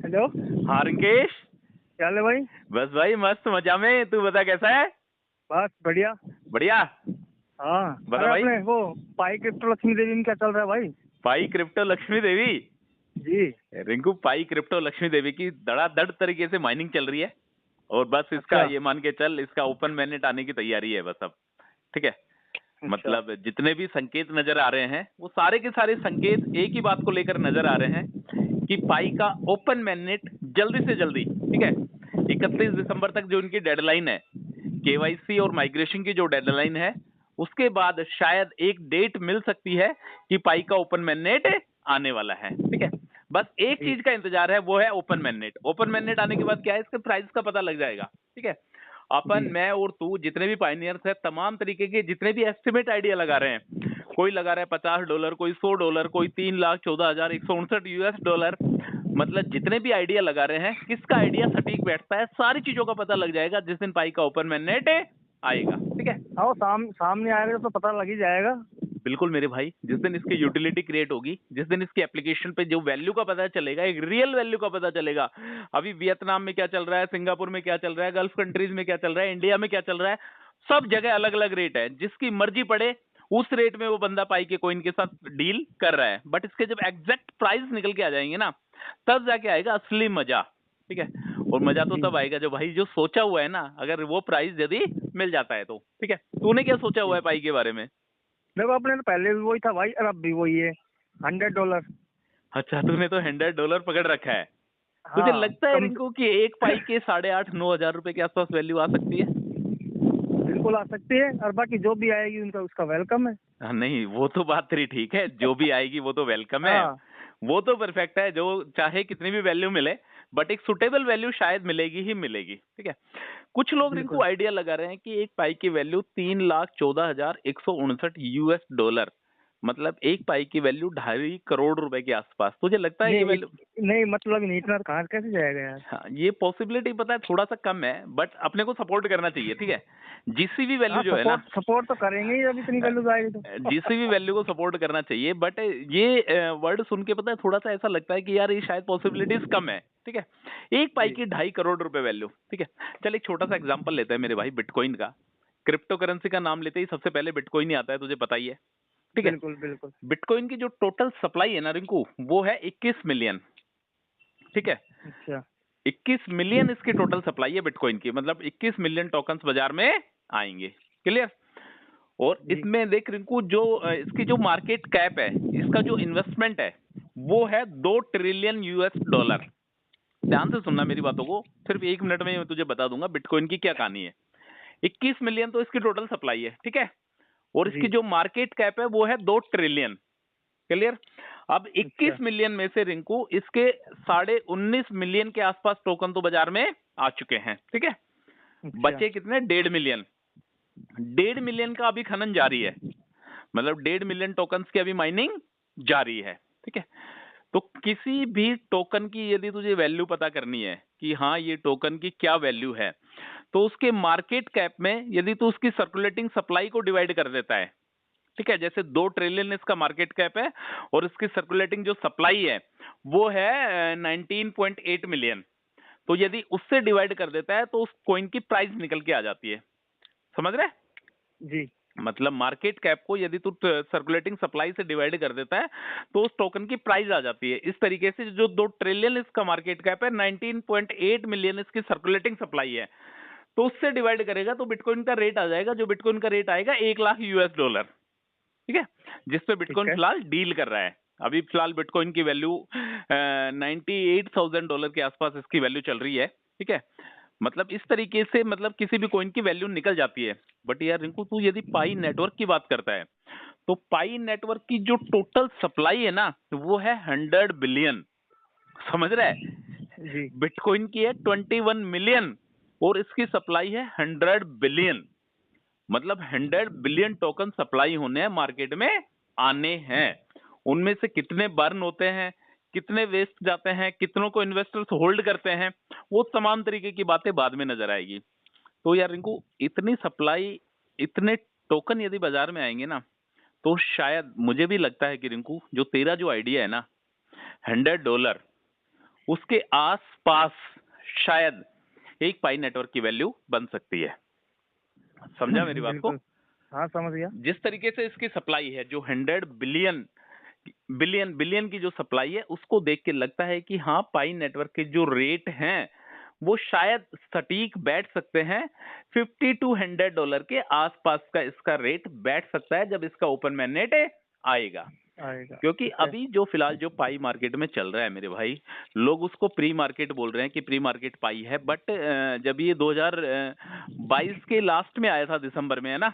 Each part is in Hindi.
हेलो। हाँ रिंकेश। क्या हाल है भाई? बस भाई मस्त मजा में। तू बता कैसा है? बस बढ़िया। बढ़िया। हाँ। बता अरे भाई। अपने वो पाई क्रिप्टो लक्ष्मी देवी में क्या चल रहा है भाई? पाई क्रिप्टो लक्ष्मी देवी। जी। रिंकू, पाई क्रिप्टो लक्ष्मी देवी की धड़ाधड़ तरीके से माइनिंग चल रही है। और बस इसका अच्छा। ये मान के चल, इसका ओपन मैनेट आने की तैयारी है बस अब। ठीक है। अच्छा। मतलब जितने भी संकेत नजर आ रहे हैं वो सारे के सारे संकेत एक ही बात को लेकर नजर आ रहे हैं कि पाई का ओपन मैनेट जल्दी से जल्दी, ठीक है, 31 दिसंबर तक जो इनकी डेडलाइन है, केवाईसी और माइग्रेशन की जो डेडलाइन है, उसके बाद शायद एक डेट मिल सकती है कि पाई का ओपन मैनेट आने वाला है। ठीक है। बस एक जी। चीज का इंतजार है, वो है ओपन मैनेट। ओपन मैनेट आने के बाद क्या है, इसके प्राइस का पता लग जाएगा। ठीक है। अपन, जी। मैं और तू, जितने भी पाइनियर्स है, तमाम तरीके के जितने भी एस्टिमेट आइडिया लगा रहे हैं, कोई लगा रहा है $50, कोई $100, कोई 3,14,169 US डॉलर। मतलब जितने भी आइडिया लगा रहे हैं, किसका आइडिया सटीक बैठता है, सारी चीजों का पता लग जाएगा जिस दिन पाई का ओपन मैनेट आएगा। ठीक है। आओ सामने आएगा तो पता लग ही जाएगा। बिल्कुल मेरे भाई, जिस दिन इसकी यूटिलिटी क्रिएट होगी, जिस दिन इसकी एप्लीकेशन पे जो वैल्यू का पता चलेगा, एक रियल वैल्यू का पता चलेगा। अभी वियतनाम में क्या चल रहा है, सिंगापुर में क्या चल रहा है, गल्फ कंट्रीज में क्या चल रहा है, इंडिया में क्या चल रहा है, सब जगह अलग अलग रेट है। जिसकी मर्जी पड़े उस रेट में वो बंदा पाई के कॉइन के साथ डील कर रहा है। बट इसके जब एग्जैक्ट प्राइस निकल के आ जाएंगे ना, तब जाके आएगा असली मजा। ठीक है। और मजा तो जी। तब आएगा जब भाई जो सोचा हुआ है ना, अगर वो प्राइस यदि मिल जाता है तो। ठीक है। तूने क्या सोचा हुआ जी। है पाई के बारे में? देखो अपने तो पहले भी वही था भाई और अब भी वही है। $100। अच्छा, तूने तो $100 पकड़ रखा है। तुझे हाँ लगता है कम रिंकू कि एक पाई के 8,500-9,000 रुपए के आसपास वैल्यू आ सकती है? बिल्कुल आ सकती है और बाकी जो भी आएगी उनका उसका वेलकम है। हाँ, नहीं वो तो बात तेरी ठीक है, जो भी आएगी वो तो वेलकम है। हाँ। वो तो परफेक्ट है, जो चाहे कितनी भी वैल्यू मिले, बट एक सुटेबल वैल्यू शायद मिलेगी ही मिलेगी। ठीक है। कुछ लोग रिंकू बिल्कुल। आइडिया लगा रहे हैं कि एक पाई की वैल्यू 3,14,159 US डॉलर, मतलब एक पाई की वैल्यू 2.5 करोड़ रुपए के आसपास। तुझे लगता है ये नहीं वैल्यू? नहीं मतलब नहीं, इतना कहाँ कैसे जाएगा यार? हाँ, ये पॉसिबिलिटी पता है थोड़ा सा कम है, बट अपने को सपोर्ट करना चाहिए। ठीक है। जीसीबी वैल्यू हाँ जो है ना, सपोर्ट सपोर्ट तो करेंगे ही जब इतनी वैल्यू आएगी तो। जीसीबी वैल्यू को सपोर्ट करना चाहिए। बट ये वर्ड सुन के पता है थोड़ा सा ऐसा लगता है कि यार ये शायद पॉसिबिलिटीज कम है। ठीक है। एक पाई जी। की 2.5 करोड़ रुपए वैल्यू। ठीक है। चल एक छोटा सा एग्जांपल लेते हैं मेरे भाई, बिटकॉइन का। क्रिप्टो करेंसी का नाम लेते ही सबसे पहले बिटकॉइन ही आता है, तुझे पता ही है। ठीक है। बिल्कुल बिल्कुल। बिटकॉइन की जो टोटल सप्लाई है ना रिंकू, वो है 21 मिलियन। ठीक है। अच्छा। 21 मिलियन इसकी टोटल सप्लाई है बिटकॉइन की, मतलब 21 मिलियन टोकन्स बाजार में आएंगे। क्लियर? और जी। इसमें देख रिंकू, जो इसकी जो मार्केट कैप है, इसका जो इन्वेस्टमेंट है, वो है 2 ट्रिलियन US डॉलर। ध्यान से सुनना मेरी बातों को, सिर्फ 1 मिनट में मैं तुझे बता दूंगा बिटकॉइन की क्या कहानी है। 21 मिलियन तो इसकी टोटल सप्लाई है। ठीक है। और इसकी जी। जो मार्केट कैप है वो है 2 ट्रिलियन। क्लियर? अब अच्छा। 21 मिलियन में से रिंकू इसके 19.5 मिलियन के आसपास टोकन तो बाजार में आ चुके हैं। ठीक है। अच्छा। बचे कितने? 1.5 मिलियन। 1.5 मिलियन का अभी खनन जारी है, मतलब 1.5 मिलियन टोकन्स की अभी माइनिंग जारी है। ठीक है। तो किसी भी टोकन की यदि तुझे वैल्यू पता करनी है कि हाँ ये टोकन की क्या वैल्यू है, तो उसके मार्केट कैप में यदि तू उसकी सर्कुलेटिंग सप्लाई को डिवाइड कर देता है, ठीक है, जैसे 2 ट्रिलियन इसका मार्केट कैप है और इसकी सर्कुलेटिंग जो सप्लाई है वो है 19.8 मिलियन, तो यदि उससे डिवाइड कर देता है तो उस कॉइन की प्राइस निकल के आ जाती है। समझ रहे? जी। मतलब मार्केट कैप को यदि तू सर्कुलेटिंग सप्लाई से डिवाइड कर देता है तो उस टोकन की प्राइस आ जाती है। इस तरीके से जो 2 ट्रिलियन इसका मार्केट कैप है, 19.8 मिलियन इसकी सर्कुलेटिंग सप्लाई है, तो उससे डिवाइड करेगा तो बिटकॉइन का रेट आ जाएगा, जो बिटकॉइन का रेट आएगा 1 लाख US डॉलर। ठीक है। जिसपे ठीक बिटकॉइन है। फिलहाल डील कर रहा है। अभी फिलहाल बिटकॉइन की वैल्यू $98,000 के आसपास इसकी वैल्यू चल रही है। ठीक है। मतलब इस तरीके से, मतलब किसी भी कॉइन की वैल्यू निकल जाती है। बट यार रिंकू, तू यदि पाई नेटवर्क की बात करता है, तो पाई नेटवर्क की जो टोटल सप्लाई है ना, वो है 100 बिलियन। समझ रहा है? जी। बिटकॉइन की है 21 मिलियन और इसकी सप्लाई है 100 बिलियन। मतलब 100 बिलियन टोकन सप्लाई होने हैं, मार्केट में आने हैं। उनमें से कितने बर्न होते हैं, कितने वेस्ट जाते हैं, कितनों को इन्वेस्टर्स होल्ड करते हैं, वो तमाम तरीके की बातें बाद में नजर आएगी। तो यार रिंकू, इतनी सप्लाई, इतने टोकन यदि बाजार में आएंगे ना, तो शायद मुझे भी लगता है कि रिंकू, जो तेरा जो आइडिया है ना, $100, उसके आसपास शायद एक पाई नेटवर्क की वैल्यू बन सकती है। समझा मेरी बात को? बिल्कुल। हाँ, समझ गया। जिस तरीके से इसकी सप्लाई है, जो 100 बिलियन बिलियन बिलियन की जो सप्लाई है, उसको देख के लगता है कि हाँ, पाई नेटवर्क के जो रेट हैं वो शायद सटीक बैठ सकते हैं। $50 to $100 के आसपास का इसका रेट बैठ सकता है जब इसका ओपन मैनेट आएगा। क्योंकि ठीक है। अभी जो फिलहाल जो पाई मार्केट में चल रहा है मेरे भाई, लोग उसको प्री मार्केट बोल रहे हैं कि प्री मार्केट पाई है, बट जब ये 2022 के लास्ट में आया था, दिसंबर में, है ना,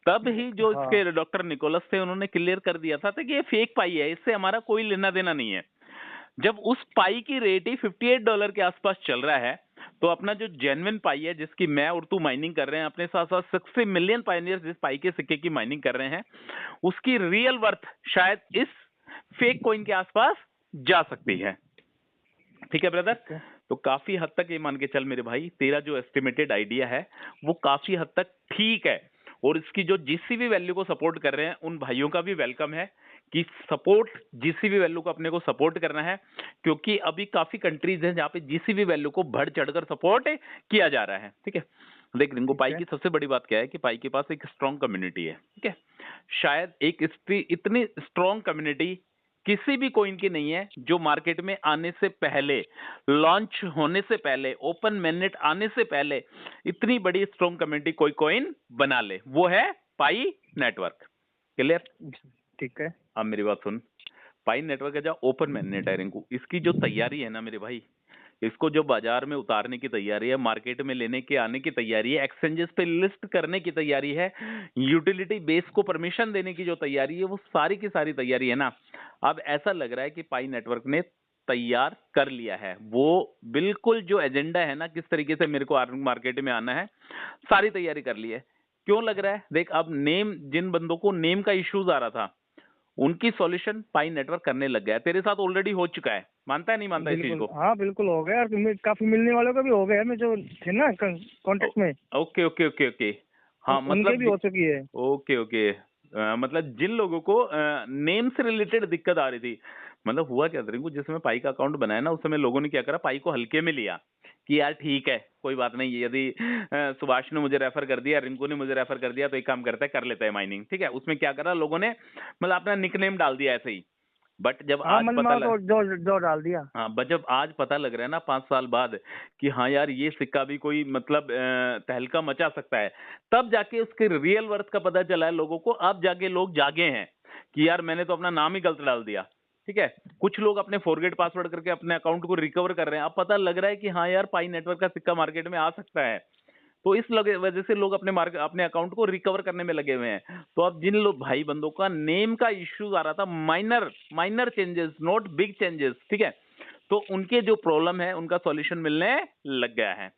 तब ही जो हाँ। इसके डॉक्टर निकोलस थे उन्होंने क्लियर कर दिया था कि ये फेक पाई है, इससे हमारा कोई लेना देना नहीं है। जब उस पाई की रेट ही $58 के आसपास चल रहा है, तो अपना जो जेन्युइन पाई है, जिसकी मैं और तू माइनिंग कर रहे हैं, अपने साथ साथ 60 मिलियन पायनियर्स जिस पाई के सिक्के की माइनिंग कर रहे हैं, उसकी रियल वर्थ शायद इस फेक कॉइन के आसपास जा सकती है। ठीक है ब्रदर? ठीक है। तो काफी हद तक ये मान के चल मेरे भाई, तेरा जो एस्टिमेटेड आइडिया है वो काफी हद तक ठीक है, और इसकी जो जीसीबी वैल्यू को सपोर्ट कर रहे हैं उन भाइयों का भी वेलकम है कि सपोर्ट, जीसीबी वैल्यू को अपने को सपोर्ट करना है, क्योंकि अभी काफी कंट्रीज हैं जहाँ पे जीसीबी वैल्यू को बढ़ चढ़कर सपोर्ट किया जा रहा है। ठीक है, देख रिंकू, पाई की सबसे बड़ी बात क्या है कि पाई के पास एक स्ट्रॉन्ग कम्युनिटी है। ठीक है, शायद एक इतनी स्ट्रॉन्ग कम्युनिटी किसी भी कॉइन की नहीं है जो मार्केट में आने से पहले, लॉन्च होने से पहले, ओपन मैनेट आने से पहले इतनी बड़ी स्ट्रॉन्ग कम्युनिटी कोई कॉइन बना ले, वो है पाई नेटवर्क। क्लियर? ठीक है। अब मेरी बात सुन, पाई नेटवर्क का जो ओपन मैनेट है रिंकू, इसकी जो तैयारी है ना मेरे भाई, इसको जो बाजार में उतारने की तैयारी है, मार्केट में लेने के आने की तैयारी है, एक्सचेंजेस पे लिस्ट करने की तैयारी है, यूटिलिटी बेस को परमिशन देने की जो तैयारी है, वो सारी की सारी तैयारी है ना, अब ऐसा लग रहा है कि पाई नेटवर्क ने तैयार कर लिया है। वो बिल्कुल जो एजेंडा है ना, किस तरीके से मेरे को मार्केट में आना है, सारी तैयारी कर ली है। क्यों लग रहा है? देख, अब नेम, जिन बंदों को नेम का इश्यूज आ रहा था, उनकी सॉल्यूशन पाई नेटवर्क करने लग गया है। तेरे साथ ऑलरेडी हो चुका है, मानता है नहीं मानता इस चीज बिल्कुल, को? हाँ बिल्कुल हो गया, और काफी मिलने वालों का भी हो गया है, मैं जो थे ना कांटेक्ट में, ओके ओके ओके ओके, हाँ उनके मतलब भी हो चुकी है। ओके ओके, मतलब जिन लोगों को नेम से रिलेटेड दिक्कत आ रही थी, मतलब हुआ क्या था रिंकू, जिसमें पाई का अकाउंट बनाया ना, उस समय लोगों ने क्या करा, पाई को हल्के में लिया कि यार ठीक है, कोई बात नहीं, यदि सुभाष ने मुझे रेफर कर दिया, रिंकू ने मुझे रेफर कर दिया, तो एक काम करता है, कर लेता है माइनिंग। ठीक है, उसमें क्या करा लोगों ने, मतलब अपना निकनेम डाल दिया ऐसे ही। बट जब हाँ, आज मन पता मार लग जो डाल दिया। हाँ, बट जब आज पता लग रहा है ना 5 साल बाद कि हाँ यार, ये सिक्का भी कोई मतलब तहलका मचा सकता है, तब जाके उसके रियल वर्थ का पता चला है लोगों को। अब जाके लोग जागे हैं कि यार मैंने तो अपना नाम ही गलत डाल दिया। ठीक है, कुछ लोग अपने फॉरगेट पासवर्ड करके अपने अकाउंट को रिकवर कर रहे हैं। अब पता लग रहा है कि हाँ यार, पाई नेटवर्क का सिक्का मार्केट में आ सकता है, तो इस वजह से लोग अपने अकाउंट को रिकवर करने में लगे हुए हैं। तो अब जिन लोग भाई बंदों का नेम का इश्यूज आ रहा था, minor minor changes, not big changes, ठीक है, तो उनके जो प्रॉब्लम है उनका सॉल्यूशन मिलने लग गया है।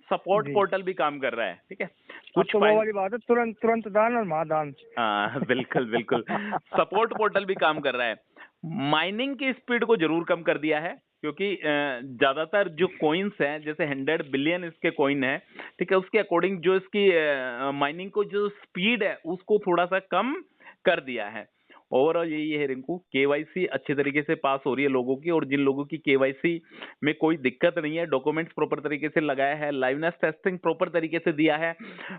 सपोर्ट जी। पोर्टल भी काम कर रहा है। ठीक है, अब कुछ तो वो वाली बात है, तुरंत तुरंत दान और महादान। हाँ बिल्कुल बिल्कुल, सपोर्ट पोर्टल भी काम कर रहा है। माइनिंग की स्पीड को जरूर कम कर दिया है, क्योंकि ज्यादातर जो कॉइन्स हैं, जैसे 100 बिलियन इसके कॉइन है, ठीक है, उसके अकॉर्डिंग जो इसकी माइनिंग को जो स्पीड है उसको थोड़ा सा कम कर दिया है। ओवरऑल यही है रिंकू, केवाईसी अच्छे तरीके से पास हो रही है लोगों की, और जिन लोगों की केवाईसी में कोई दिक्कत नहीं है, डॉक्यूमेंट्स प्रॉपर तरीके से लगाया है, लाइवनेस टेस्टिंग प्रॉपर तरीके से दिया है,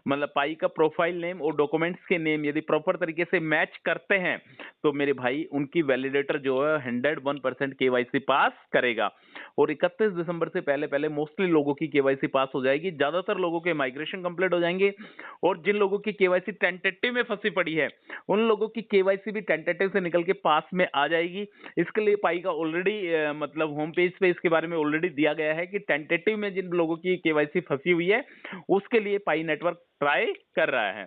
मतलब पाई का प्रोफाइल नेम और डॉक्यूमेंट्स के नेम यदि प्रॉपर तरीके से मैच करते हैं, तो मेरे भाई उनकी वैलिडेटर जो है 101% केवाईसी पास करेगा, और 31 दिसंबर से पहले पहले मोस्टली लोगों की केवाईसी पास हो जाएगी। ज्यादातर लोगों के माइग्रेशन कंप्लीट हो जाएंगे, और जिन लोगों की केवाईसी टेंटेटिव में फंसी पड़ी है, उन लोगों की केवाईसी भी टेंटेटिव से निकल के पास में आ जाएगी। इसके लिए पाई का ऑलरेडी मतलब होम पेज पे इसके बारे में ऑलरेडी दिया गया है कि टेंटेटिव में जिन लोगों की केवाईसी फंसी हुई है, उसके लिए पाई नेटवर्क ट्राई कर रहा है।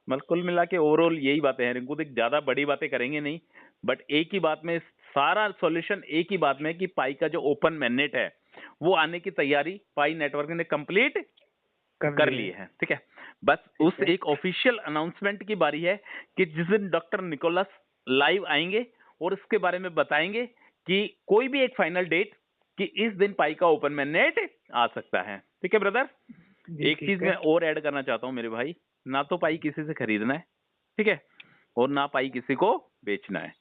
मतलब कुल मिला के ओवरऑल यही बातें हैं रिंकू, देख ज्यादा बड़ी बातें करेंगे नहीं, बट एक ही बात में सारा सॉल्यूशन एक ही बात में है कि पाई का जो ओपन मैनेट है वो आने की तैयारी पाई नेटवर्क ने कंप्लीट कर ली है। ठीक है, बस उस एक ऑफिशियल अनाउंसमेंट की बारी है कि जिस दिन डॉक्टर निकोलस लाइव आएंगे और इसके बारे में बताएंगे कि कोई भी एक फाइनल डेट कि इस दिन पाई का ओपन मैनेट आ सकता है। ठीक है ब्रदर, एक चीज मैं और ऐड करना चाहता हूं मेरे भाई, ना तो पाई किसी से खरीदना है, ठीक है, और ना पाई किसी को बेचना है।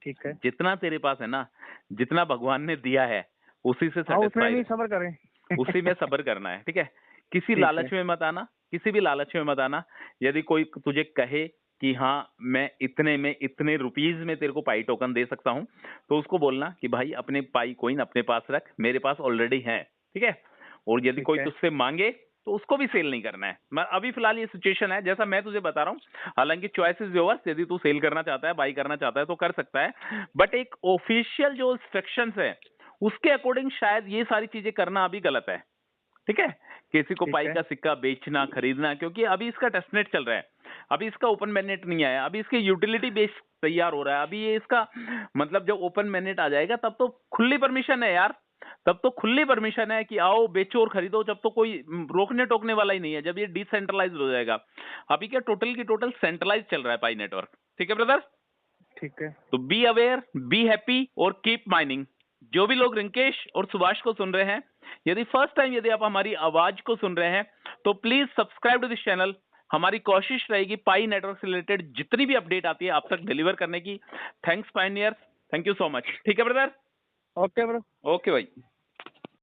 ठीक है। जितना तेरे पास है ना, जितना भगवान ने दिया है, उसी से हाँ, उसमें भी सेटिस्फाइड सब्र करें। उसी में सब्र करना है, ठीक है। किसी ठीक है। लालच में मत आना, किसी भी लालच में मत आना। यदि कोई तुझे कहे कि हाँ मैं इतने में इतने रुपीज में तेरे को पाई टोकन दे सकता हूं, तो उसको बोलना कि भाई अपने पाई कॉइन अपने पास रख, मेरे पास ऑलरेडी है, ठीक है। और यदि ठीक कोई है। तुझसे मांगे तो उसको भी सेल नहीं करना है। मैं अभी फिलहाल ये सिचुएशन है जैसा मैं तुझे बता रहा हूँ, हालांकि चॉइस इज योर्स, यदि तू सेल करना चाहता है, बाई करना चाहता है तो कर सकता है, बट एक ऑफिशियल जो इंस्ट्रक्शंस है उसके अकॉर्डिंग शायद ये सारी चीजें करना अभी गलत है, ठीक है। किसी को ठीक पाई है। का सिक्का बेचना खरीदना, क्योंकि अभी इसका टेस्टनेट चल रहा है, अभी इसका ओपन मैनेट नहीं आया, अभी इसके यूटिलिटी बेस तैयार हो रहा है, अभी ये इसका मतलब जब ओपन मैनेट आ जाएगा तब तो खुली परमिशन है यार, तब तो खुली परमिशन है कि आओ बेचो और खरीदो, जब तो कोई रोकने टोकने वाला ही नहीं है, जब ये डिसेंट्रलाइज हो जाएगा। अभी क्या टोटल की टोटल सेंट्रलाइज चल रहा है पाई नेटवर्क, ठीक है ब्रदर। ठीक है। तो बी अवेयर, बी हैप्पी और कीप माइनिंग। जो भी लोग रिंकेश और सुभाष को सुन रहे हैं, यदि फर्स्ट टाइम यदि आप हमारी आवाज को सुन रहे हैं तो please subscribe to this channel. हमारी कोशिश रहेगी पाई नेटवर्क से रिलेटेड जितनी भी अपडेट आती है आप तक डिलीवर करने की। Thanks Pioneer, thank you so much, ठीक है ब्रदर। Okay bro. ओके भाई।